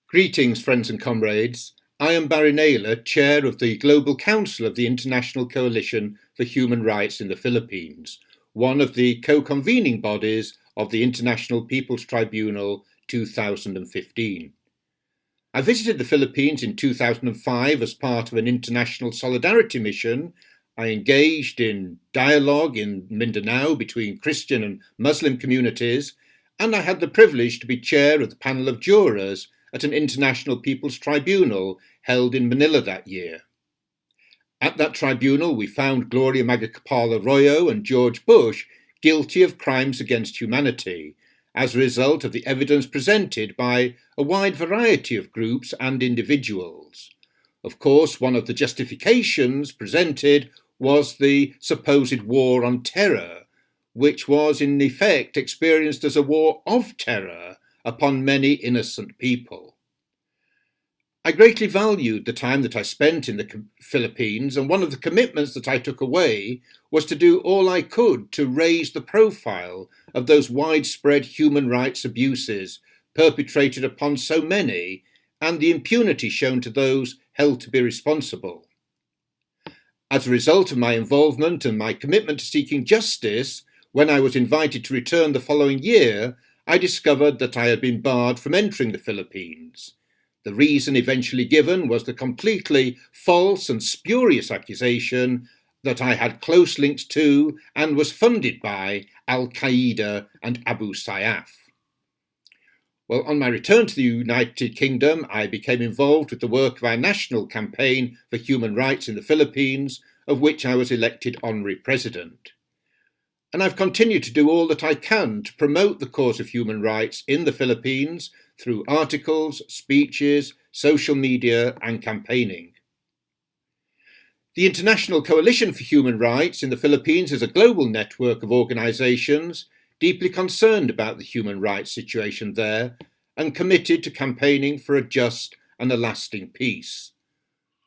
Greetings, friends and comrades. I am Barry Naylor, Chair of the Global Council of the International Coalition for Human Rights in the Philippines, one of the co-convening bodies of the International People's Tribunal 2015. I visited the Philippines in 2005 as part of an international solidarity mission. I engaged in dialogue in Mindanao between Christian and Muslim communities, and I had the privilege to be chair of the panel of jurors at an International People's Tribunal held in Manila that year. At that tribunal, we found Gloria Macapagal Arroyo and George Bush guilty of crimes against humanity as a result of the evidence presented by a wide variety of groups and individuals. Of course, one of the justifications presented was the supposed war on terror, which was in effect experienced as a war of terror upon many innocent people. I greatly valued the time that I spent in the Philippines, and one of the commitments that I took away was to do all I could to raise the profile of those widespread human rights abuses perpetrated upon so many and the impunity shown to those held to be responsible. As a result of my involvement and my commitment to seeking justice, when I was invited to return the following year, I discovered that I had been barred from entering the Philippines. The reason eventually given was the completely false and spurious accusation that I had close links to and was funded by Al-Qaeda and Abu Sayyaf. Well, on my return to the United Kingdom, I became involved with the work of our national campaign for human rights in the Philippines, of which I was elected honorary president. And I've continued to do all that I can to promote the cause of human rights in the Philippines through articles, speeches, social media, and campaigning. The International Coalition for Human Rights in the Philippines is a global network of organisations deeply concerned about the human rights situation there and committed to campaigning for a just and a lasting peace.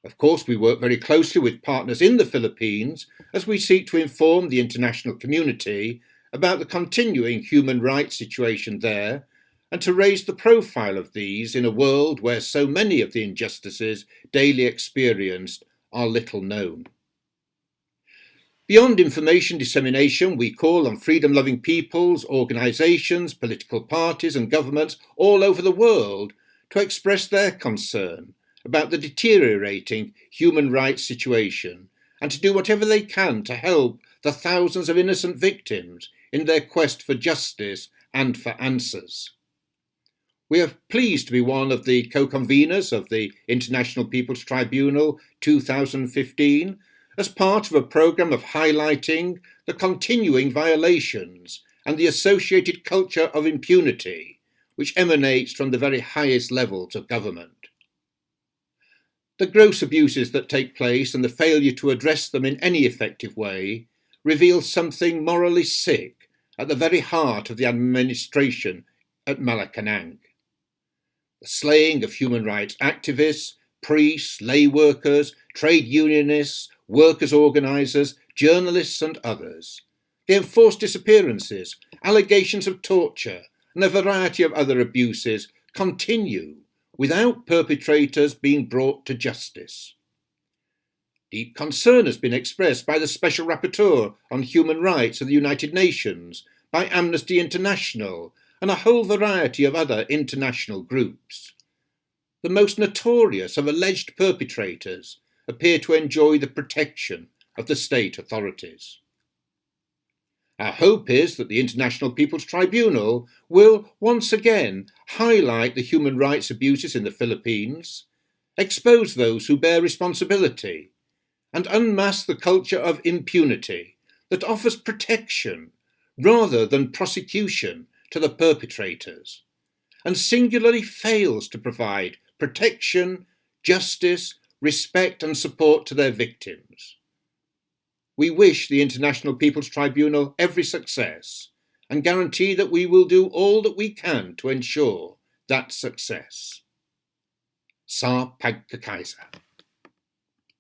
Of course, we work very closely with partners in the Philippines as we seek to inform the international community about the continuing human rights situation there and to raise the profile of these in a world where so many of the injustices daily experienced are little known. Beyond information dissemination, we call on freedom-loving peoples, organisations, political parties and governments all over the world to express their concern about the deteriorating human rights situation and to do whatever they can to help the thousands of innocent victims in their quest for justice and for answers. We are pleased to be one of the co-conveners of the International People's Tribunal 2015 as part of a programme of highlighting the continuing violations and the associated culture of impunity which emanates from the very highest levels of government. The gross abuses that take place and the failure to address them in any effective way reveal something morally sick at the very heart of the administration at Malacanang. The slaying of human rights activists, priests, lay workers, trade unionists, workers' organisers, journalists and others. The enforced disappearances, allegations of torture and a variety of other abuses continue without perpetrators being brought to justice. Deep concern has been expressed by the Special Rapporteur on Human Rights of the United Nations, by Amnesty International, and a whole variety of other international groups. The most notorious of alleged perpetrators appear to enjoy the protection of the state authorities. Our hope is that the International People's Tribunal will once again highlight the human rights abuses in the Philippines, expose those who bear responsibility, and unmask the culture of impunity that offers protection rather than prosecution to the perpetrators, and singularly fails to provide protection, justice, respect and support to their victims. We wish the International People's Tribunal every success and guarantee that we will do all that we can to ensure that success. Sa pagkakaisa.